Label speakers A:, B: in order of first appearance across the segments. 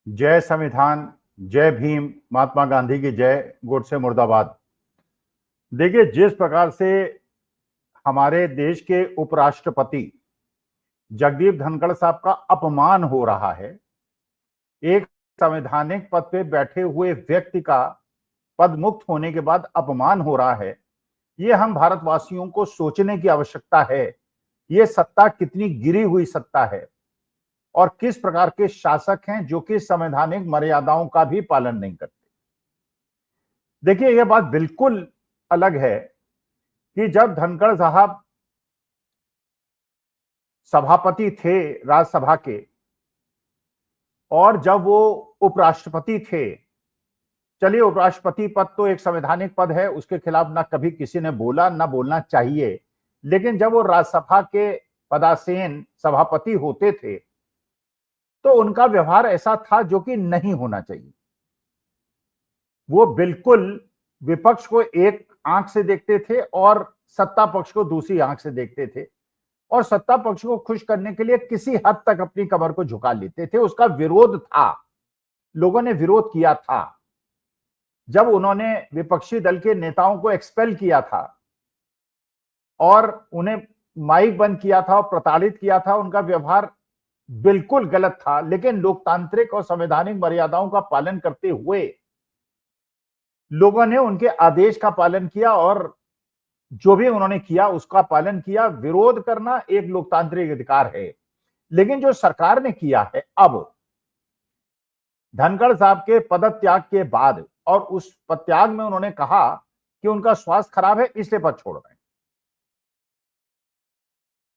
A: जय संविधान, जय भीम, महात्मा गांधी की जय, गोडसे मुर्दाबाद। देखिए, जिस प्रकार से हमारे देश के उपराष्ट्रपति जगदीप धनखड़ साहब का अपमान हो रहा है, एक संवैधानिक पद पे बैठे हुए व्यक्ति का पद मुक्त होने के बाद अपमान हो रहा है, ये हम भारतवासियों को सोचने की आवश्यकता है। ये सत्ता कितनी गिरी हुई सत्ता है और किस प्रकार के शासक हैं जो कि संवैधानिक मर्यादाओं का भी पालन नहीं करते। देखिए, यह बात बिल्कुल अलग है कि जब धनखड़ साहब सभापति थे राज्यसभा के और जब वो उपराष्ट्रपति थे। चलिए, उपराष्ट्रपति पद तो एक संवैधानिक पद है, उसके खिलाफ ना कभी किसी ने बोला, ना बोलना चाहिए। लेकिन जब वो राज्यसभा के पदासीन सभापति होते थे तो उनका व्यवहार ऐसा था जो कि नहीं होना चाहिए। वो बिल्कुल विपक्ष को एक आंख से देखते थे और सत्ता पक्ष को दूसरी आंख से देखते थे और सत्ता पक्ष को खुश करने के लिए किसी हद तक अपनी कमर को झुका लेते थे। उसका विरोध था, लोगों ने विरोध किया था। जब उन्होंने विपक्षी दल के नेताओं को एक्सपेल किया था और उन्हें माइक बंद किया था और प्रताड़ित किया था, उनका व्यवहार बिल्कुल गलत था। लेकिन लोकतांत्रिक और संवैधानिक मर्यादाओं का पालन करते हुए लोगों ने उनके आदेश का पालन किया और जो भी उन्होंने किया उसका पालन किया। विरोध करना एक लोकतांत्रिक अधिकार है। लेकिन जो सरकार ने किया है अब धनखड़ साहब के पदत्याग के बाद, और उस पदत्याग में उन्होंने कहा कि उनका स्वास्थ्य खराब है इसलिए पद छोड़ रहे हैं,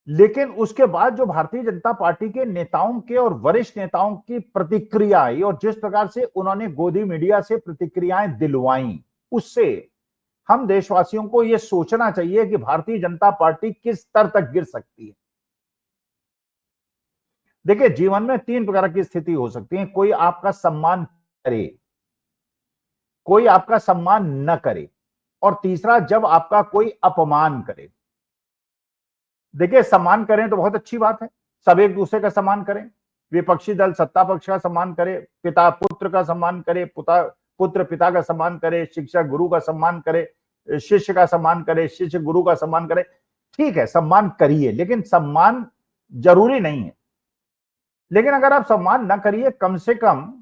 A: लेकिन उसके बाद जो भारतीय जनता पार्टी के नेताओं के और वरिष्ठ नेताओं की प्रतिक्रिया आई और जिस प्रकार से उन्होंने गोदी मीडिया से प्रतिक्रियाएं दिलवाई, उससे हम देशवासियों को यह सोचना चाहिए कि भारतीय जनता पार्टी किस स्तर तक गिर सकती है। देखिए, जीवन में तीन प्रकार की स्थिति हो सकती है। कोई आपका सम्मान करे, कोई आपका सम्मान न करे, और तीसरा जब आपका कोई अपमान करे। देखिए, सम्मान करें तो बहुत अच्छी बात है, सब एक दूसरे का सम्मान करें। विपक्षी दल सत्ता पक्ष का सम्मान करे, पिता पुत्र का सम्मान करे, पुत्र पिता का सम्मान करे, शिक्षक गुरु का सम्मान करे, शिष्य का सम्मान करे, शिष्य गुरु का सम्मान करे। ठीक है, सम्मान करिए, लेकिन सम्मान जरूरी नहीं है। लेकिन अगर आप सम्मान न करिए, कम से कम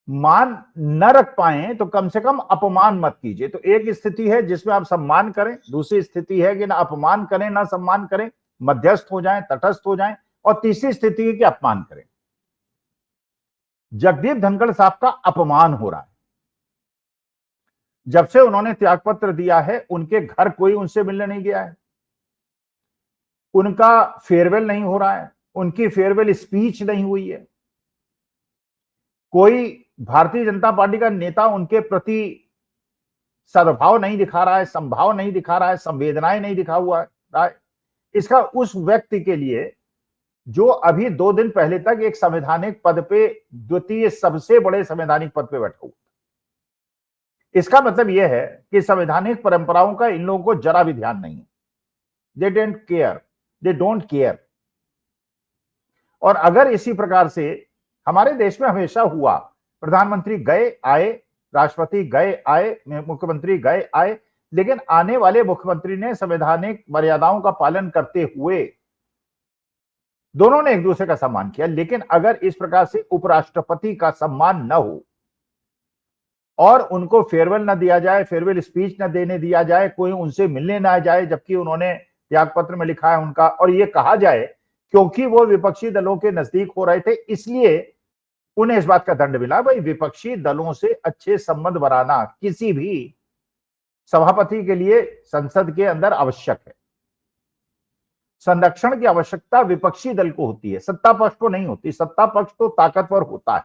A: मान न रख पाए तो कम से कम अपमान मत कीजिए। तो एक स्थिति है जिसमें आप सम्मान करें, दूसरी स्थिति है कि ना अपमान करें ना सम्मान करें, मध्यस्थ हो जाएं, तटस्थ हो जाएं, और तीसरी स्थिति है कि अपमान करें। जगदीप धनखड़ साहब का अपमान हो रहा है। जब से उन्होंने त्यागपत्र दिया है, उनके घर कोई उनसे मिलने नहीं गया है, उनका फेयरवेल नहीं हो रहा है, उनकी फेयरवेल स्पीच नहीं हुई है, कोई भारतीय जनता पार्टी का नेता उनके प्रति सद्भाव नहीं दिखा रहा है, संभाव नहीं दिखा रहा है, संवेदनाएं नहीं दिखा हुआ है। इसका उस व्यक्ति के लिए जो अभी 2 दिन पहले तक एक संवैधानिक पद पे, द्वितीय सबसे बड़े संवैधानिक पद पे बैठा हुआ, इसका मतलब यह है कि संवैधानिक परंपराओं का इन लोगों को जरा भी ध्यान नहीं है। They don't care, they don't care. और अगर इसी प्रकार से हमारे देश में हमेशा हुआ, प्रधानमंत्री गए आए, राष्ट्रपति गए आए, मुख्यमंत्री गए आए, लेकिन आने वाले मुख्यमंत्री ने संवैधानिक मर्यादाओं का पालन करते हुए दोनों ने एक दूसरे का सम्मान किया। लेकिन अगर इस प्रकार से उपराष्ट्रपति का सम्मान न हो और उनको फेयरवेल न दिया जाए, फेयरवेल स्पीच न देने दिया जाए, कोई उनसे मिलने ना जाए, जबकि उन्होंने त्यागपत्र में लिखा है उनका, और ये कहा जाए क्योंकि वो विपक्षी दलों के नजदीक हो रहे थे इसलिए उन्हें इस बात का दंड मिला। भाई, विपक्षी दलों से अच्छे संबंध बनाना किसी भी सभापति के लिए संसद के अंदर आवश्यक है। संरक्षण की आवश्यकता विपक्षी दल को होती है, सत्ता पक्ष को नहीं होती। सत्ता पक्ष तो ताकतवर होता है,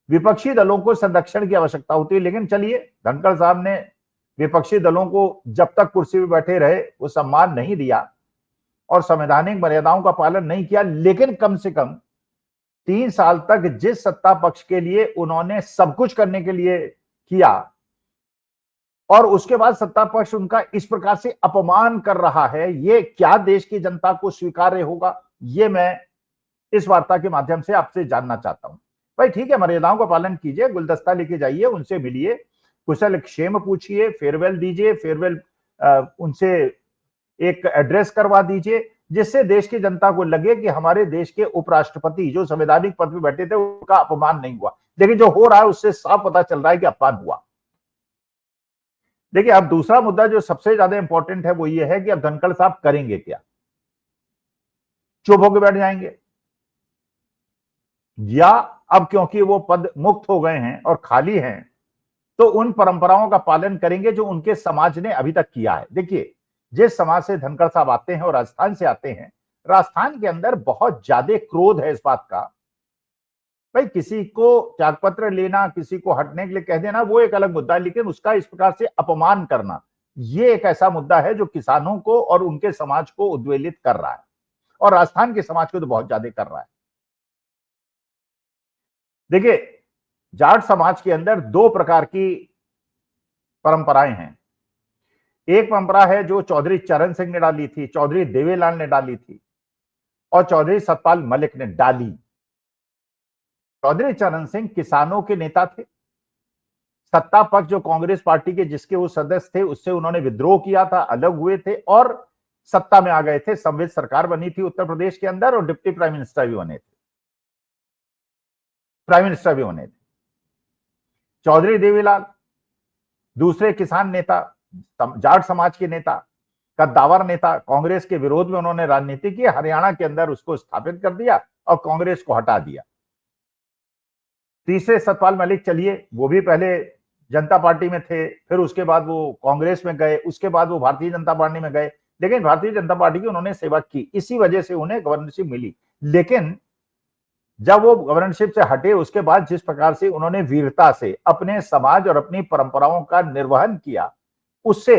A: विपक्षी दलों को संरक्षण की आवश्यकता होती है। लेकिन चलिए, धनखड़ साहब ने विपक्षी दलों को जब तक कुर्सी पर बैठे रहे वो सम्मान नहीं दिया और संवैधानिक मर्यादाओं का पालन नहीं किया, लेकिन कम से कम 3 साल तक जिस सत्ता पक्ष के लिए उन्होंने सब कुछ करने के लिए किया और उसके बाद सत्ता पक्ष उनका इस प्रकार से अपमान कर रहा है, ये क्या देश की जनता को स्वीकार्य होगा? ये मैं इस वार्ता के माध्यम से आपसे जानना चाहता हूं। भाई ठीक है, मर्यादाओं का पालन कीजिए, गुलदस्ता लेके जाइए, उनसे मिलिए, कुशल क्षेम पूछिए, फेयरवेल दीजिए, फेयरवेल उनसे एक एड्रेस करवा दीजिए, जिससे देश की जनता को लगे कि हमारे देश के उपराष्ट्रपति जो संवैधानिक पद पर बैठे थे उनका अपमान नहीं हुआ। लेकिन जो हो रहा है उससे साफ पता चल रहा है कि अपमान हुआ। देखिए, अब दूसरा मुद्दा जो सबसे ज्यादा इंपॉर्टेंट है वो ये है कि अब धनखड़ साहब करेंगे क्या? चुप होकर बैठ जाएंगे, या अब क्योंकि वो पद मुक्त हो गए हैं और खाली हैं तो उन परंपराओं का पालन करेंगे जो उनके समाज ने अभी तक किया है? देखिए, जिस समाज से धनखड़ साहब आते हैं और राजस्थान से आते हैं, राजस्थान के अंदर बहुत ज्यादा क्रोध है इस बात का। भाई किसी को त्यागपत्र लेना, किसी को हटने के लिए कह देना वो एक अलग मुद्दा है, लेकिन उसका इस प्रकार से अपमान करना ये एक ऐसा मुद्दा है जो किसानों को और उनके समाज को उद्वेलित कर रहा है, और राजस्थान के समाज को तो बहुत ज्यादा कर रहा है। देखिए, जाट समाज के अंदर दो प्रकार की परंपराएं हैं। एक परंपरा है जो चौधरी चरण सिंह ने डाली थी, चौधरी देवीलाल ने डाली थी, और चौधरी सतपाल मलिक ने डाली। चौधरी चरण सिंह किसानों के नेता थे। सत्ता पक्ष जो कांग्रेस पार्टी के जिसके वो सदस्य थे उससे उन्होंने विद्रोह किया था, अलग हुए थे और सत्ता में आ गए थे। संवित सरकार बनी थी उत्तर प्रदेश के अंदर और डिप्टी प्राइम मिनिस्टर भी बने थे, चौधरी देवीलाल दूसरे किसान नेता, जाट समाज के नेता, कद्दावर नेता, कांग्रेस के विरोध में उन्होंने राजनीति की, हरियाणा के अंदर उसको स्थापित कर दिया और कांग्रेस को हटा दिया। तीसरे सतपाल मलिक, चलिए वो भी पहले जनता पार्टी में थे, फिर उसके बाद वो कांग्रेस में गए, उसके बाद वो भारतीय जनता पार्टी में गए, लेकिन भारतीय जनता पार्टी की उन्होंने सेवा की, इसी वजह से उन्हें गवर्नरशिप मिली। लेकिन जब वो गवर्नरशिप से हटे उसके बाद जिस प्रकार से उन्होंने वीरता से अपने समाज और अपनी परंपराओं का निर्वहन किया, उससे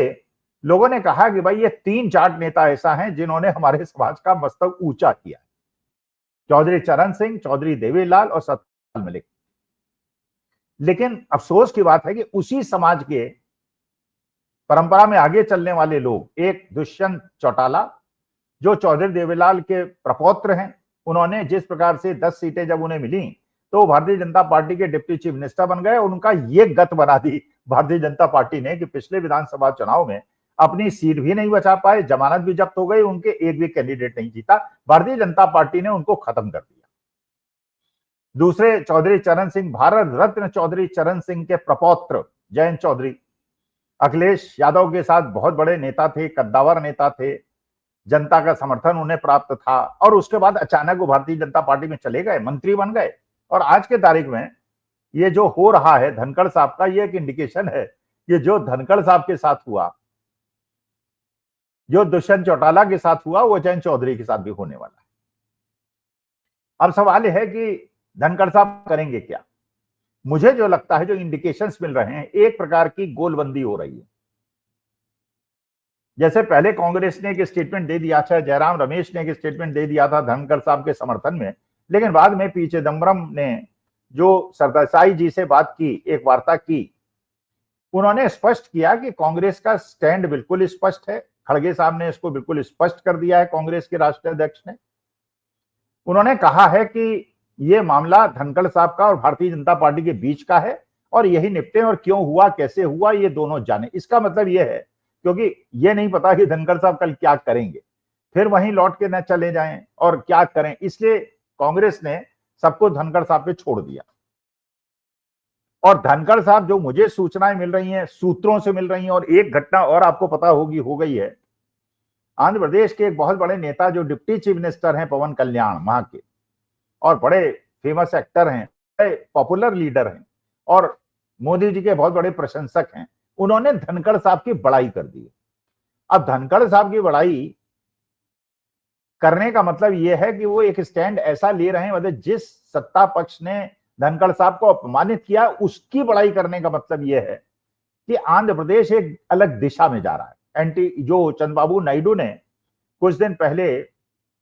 A: लोगों ने कहा कि भाई ये तीन जाट नेता ऐसा हैं जिन्होंने हमारे समाज का मस्तक ऊंचा किया, चौधरी चरण सिंह, चौधरी देवीलाल और सतपाल मलिक। लेकिन अफसोस की बात है कि उसी समाज के परंपरा में आगे चलने वाले लोग, एक दुष्यंत चौटाला जो चौधरी देवीलाल के प्रपौत्र हैं, उन्होंने जिस प्रकार से 10 सीटें जब उन्हें मिली तो भारतीय जनता पार्टी के डिप्टी चीफ मिनिस्टर बन गए। उनका ये गत बना दी भारतीय जनता पार्टी ने कि पिछले विधानसभा चुनाव में अपनी सीट भी नहीं बचा पाए, जमानत भी जब्त हो गई, उनके एक भी कैंडिडेट नहीं जीता, भारतीय जनता पार्टी ने उनको खत्म कर दिया। दूसरे चौधरी चरण सिंह, भारत रत्न चौधरी चरण सिंह के प्रपौत्र जयंत चौधरी, अखिलेश यादव के साथ बहुत बड़े नेता थे, कद्दावर नेता थे, जनता का समर्थन उन्हें प्राप्त था, और उसके बाद अचानक वो भारतीय जनता पार्टी में चले गए, मंत्री बन गए। और आज के तारीख में ये जो हो रहा है धनखड़ साहब का, ये एक इंडिकेशन है कि जो धनखड़ साहब के साथ हुआ, जो दुष्यंत चौटाला के साथ हुआ, वो जयंत चौधरी के साथ भी होने वाला है। अब सवाल है कि धनखड़ साहब करेंगे क्या? मुझे जो लगता है, जो इंडिकेशंस मिल रहे हैं, एक प्रकार की गोलबंदी हो रही है। जैसे पहले कांग्रेस ने एक स्टेटमेंट दे दिया था, जयराम रमेश ने एक स्टेटमेंट दे दिया था धनखड़ साहब के समर्थन में, लेकिन बाद में पी चिदम्बरम ने जो सरदेसाई जी से बात की, एक वार्ता की, उन्होंने स्पष्ट किया कि कांग्रेस का स्टैंड बिल्कुल स्पष्ट है। खड़गे साहब ने इसको बिल्कुल स्पष्ट कर दिया है, कांग्रेस के राष्ट्रीय अध्यक्ष ने। उन्होंने कहा है कि ये मामला धनखड़ साहब का और भारतीय जनता पार्टी के बीच का है और यही निपटे, और क्यों हुआ, कैसे हुआ, ये दोनों जाने। इसका मतलब ये है, क्योंकि ये नहीं पता कि धनखड़ साहब कल क्या करेंगे, फिर वहीं लौट के न चले जाएं और क्या करें, इसलिए कांग्रेस ने सबको धनखड़ साहब पे छोड़ दिया। और धनखड़ साहब, जो मुझे सूचनाएं मिल रही हैं, सूत्रों से मिल रही हैं, और एक घटना और आपको पता होगी हो गई है, आंध्र प्रदेश के एक बहुत बड़े नेता जो डिप्टी चीफ मिनिस्टर हैं, पवन कल्याण, वहां के, और बड़े फेमस एक्टर हैं, बड़े पॉपुलर लीडर हैं और मोदी जी के बहुत बड़े प्रशंसक हैं, उन्होंने धनखड़ साहब की बड़ाई कर दी। अब धनखड़ साहब की बड़ाई करने का मतलब यह है कि वो एक स्टैंड ऐसा ले रहे हैं, मतलब जिस सत्ता पक्ष ने धनखड़ साहब को अपमानित किया उसकी बड़ाई करने का मतलब यह है कि आंध्र प्रदेश एक अलग दिशा में जा रहा है। जो चंद्रबाबू नायडू ने कुछ दिन पहले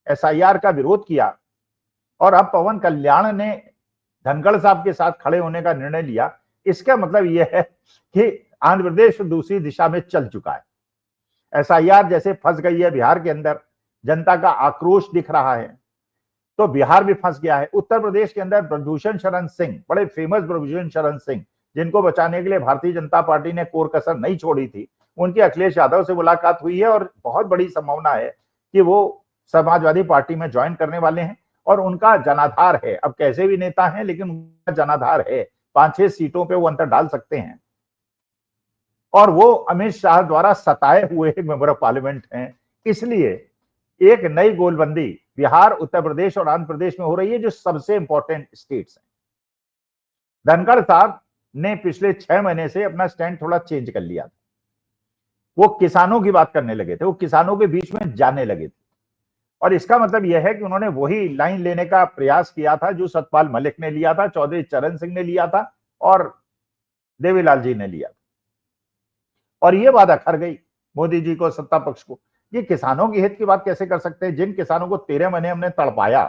A: SIR का विरोध किया और अब पवन कल्याण ने धनखड़ साहब के साथ खड़े होने का निर्णय लिया, इसका मतलब यह है कि आंध्र प्रदेश दूसरी दिशा में चल चुका है। SIR जैसे फंस गई है बिहार के अंदर, जनता का आक्रोश दिख रहा है। तो बिहार भी फंस गया है। उत्तर प्रदेश के अंदर ब्रजभूषण शरण सिंह, बड़े फेमस ब्रजभूषण शरण सिंह, जिनको बचाने के लिए भारतीय जनता पार्टी ने कोर कसर नहीं छोड़ी थी, उनकी अखिलेश यादव से मुलाकात हुई है और बहुत बड़ी संभावना है कि वो समाजवादी पार्टी में ज्वाइन करने वाले हैं। और उनका जनाधार है, अब कैसे भी नेता हैं लेकिन उनका जनाधार है, 5-6 सीटों पे वो अंतर डाल सकते हैं। और वो अमित शाह द्वारा सताए हुए एक मेंबर ऑफ पार्लियामेंट हैं। इसलिए एक नई गोलबंदी बिहार, उत्तर प्रदेश और आंध्र प्रदेश में हो रही है, जो सबसे इंपॉर्टेंट स्टेट्स हैं। धनखड़ साहब ने पिछले 6 महीने से अपना स्टैंड थोड़ा चेंज कर लिया था। वो किसानों की बात करने लगे थे, वो किसानों के बीच में जाने लगे थे। और इसका मतलब यह है कि उन्होंने वही लाइन लेने का प्रयास किया था जो सतपाल मलिक ने लिया था, चौधरी चरण सिंह ने लिया था और देवीलाल जी ने लिया था। और ये बात अखर गई मोदी जी को, सत्ता पक्ष को। ये किसानों की हित की बात कैसे कर सकते हैं? जिन किसानों को 13 महीने हमने तड़पाया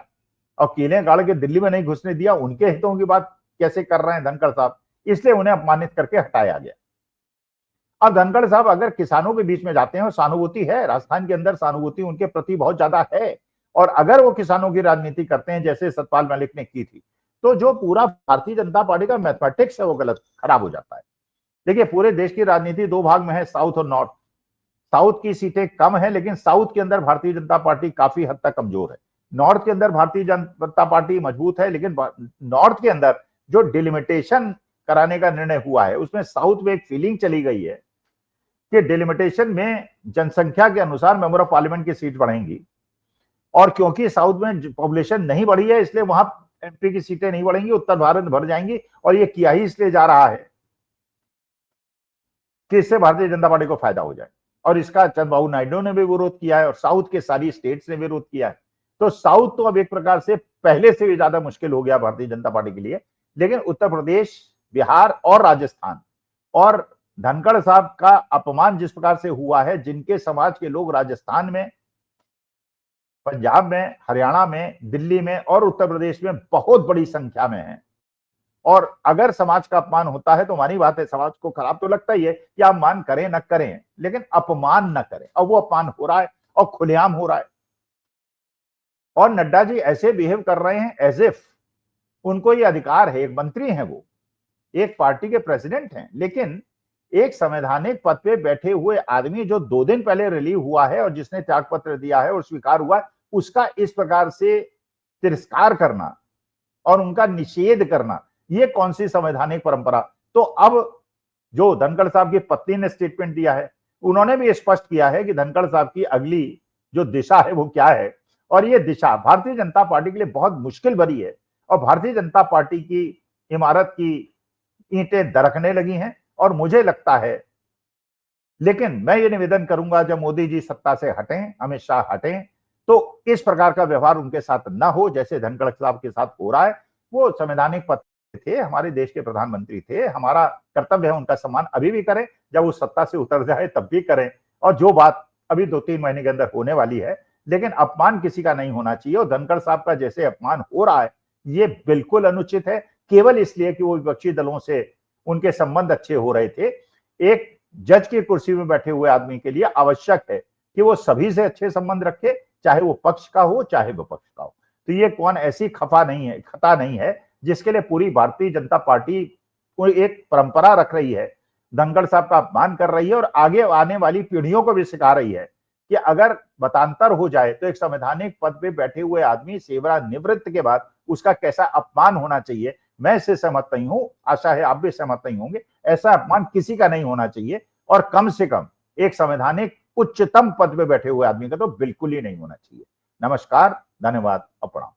A: और कीलें गाड़ के दिल्ली में नहीं घुसने दिया, उनके हितों की बात कैसे कर रहे हैं धनखड़ साहब? इसलिए उन्हें अपमानित करके हटाया गया। अब धनखड़ साहब अगर किसानों के बीच में जाते हैं, और सहानुभूति है, राजस्थान के अंदर सहानुभूति उनके प्रति बहुत ज्यादा है, और अगर वो किसानों की राजनीति करते हैं जैसे सतपाल मलिक ने की थी, तो जो पूरा भारतीय जनता पार्टी का मैथमेटिक्स है वो गलत खराब हो जाता है। देखिए, पूरे देश की राजनीति 2 भाग में है, साउथ और नॉर्थ। साउथ की सीटें कम है, लेकिन साउथ के अंदर भारतीय जनता पार्टी काफी हद तक कमजोर है। नॉर्थ के अंदर भारतीय जनता पार्टी मजबूत है, लेकिन नॉर्थ के अंदर जो डिलिमिटेशन कराने का निर्णय हुआ है उसमें साउथ में एक फीलिंग चली गई है कि डिलिमिटेशन में जनसंख्या के अनुसार मेंबर ऑफ पार्लियामेंट की सीट बढ़ेंगी, और क्योंकि साउथ में पॉपुलेशन नहीं बढ़ी है इसलिए वहां एमपी की सीटें नहीं बढ़ेंगी, उत्तर भारत भर जाएंगी। और ये किया ही इसलिए जा रहा है कि इससे भारतीय जनता पार्टी को फायदा हो जाए। और इसका चंद्रबाबू नायडू ने भी विरोध किया है और साउथ के सारी स्टेट्स ने विरोध किया है। तो साउथ तो अब एक प्रकार से पहले से भी ज्यादा मुश्किल हो गया भारतीय जनता पार्टी के लिए। लेकिन उत्तर प्रदेश, बिहार और राजस्थान, और धनखड़ साहब का अपमान जिस प्रकार से हुआ है, जिनके समाज के लोग राजस्थान में, पंजाब में, हरियाणा में, दिल्ली में और उत्तर प्रदेश में बहुत बड़ी संख्या में है। और अगर समाज का अपमान होता है तो मानी बात है, समाज को खराब तो लगता ही है कि आप मान करें न करें, लेकिन अपमान न करें। और वो अपमान हो रहा है और खुलेआम हो रहा है। और नड्डा जी ऐसे बिहेव कर रहे हैं एज इफ उनको ये अधिकार है। एक मंत्री हैं, वो एक पार्टी के प्रेसिडेंट हैं, लेकिन एक संवैधानिक पद पे बैठे हुए आदमी जो 2 दिन पहले रिलीव हुआ है और जिसने त्यागपत्र दिया है और स्वीकार हुआ है, उसका इस प्रकार से तिरस्कार करना और उनका निषेध करना, ये कौन सी संवैधानिक परंपरा? तो अब जो धनखड़ साहब की पत्नी ने स्टेटमेंट दिया है, उन्होंने भी स्पष्ट किया है कि धनखड़ साहब की अगली जो दिशा है वो क्या है। और ये दिशा भारतीय जनता पार्टी के लिए बहुत मुश्किल भरी है और भारतीय जनता पार्टी की इमारत की ईंटें दरकने लगी हैं। और मुझे लगता है, लेकिन मैं ये निवेदन करूंगा, जब मोदी जी सत्ता से हटें, अमित शाह हटें, तो इस प्रकार का व्यवहार उनके साथ ना हो जैसे धनखड़ साहब के साथ हो रहा है। वो संवैधानिक पद थे, हमारे देश के प्रधानमंत्री थे, हमारा कर्तव्य है उनका सम्मान अभी भी करें, जब वो सत्ता से उतर जाए तब भी करें। और जो बात अभी 2-3 महीने के अंदर होने वाली है, लेकिन अपमान किसी का नहीं होना चाहिए। और धनखड़ साहब का जैसे अपमान हो रहा है ये बिल्कुल अनुचित है, केवल इसलिए कि वो विपक्षी दलों से उनके संबंध अच्छे हो रहे थे। एक जज की कुर्सी में बैठे हुए आदमी के लिए आवश्यक है कि वो सभी से अच्छे संबंध रखे, चाहे वो पक्ष का हो चाहे विपक्ष का हो। तो ये कौन ऐसी खता नहीं है जिसके लिए पूरी भारतीय जनता पार्टी कोई एक परंपरा रख रही है, धनखड़ साहब का अपमान कर रही है और आगे आने वाली पीढ़ियों को भी सिखा रही है कि अगर मतांतर हो जाए तो एक संवैधानिक पद पे बैठे हुए आदमी सेवानिवृत्त के बाद उसका कैसा अपमान होना चाहिए। मैं इससे सहमत नहीं हूं, आशा है आप भी सहमत नहीं होंगे। ऐसा अपमान किसी का नहीं होना चाहिए, और कम से कम एक संवैधानिक उच्चतम पद पे बैठे हुए आदमी का तो बिल्कुल ही नहीं होना चाहिए। नमस्कार, धन्यवाद और प्रणाम।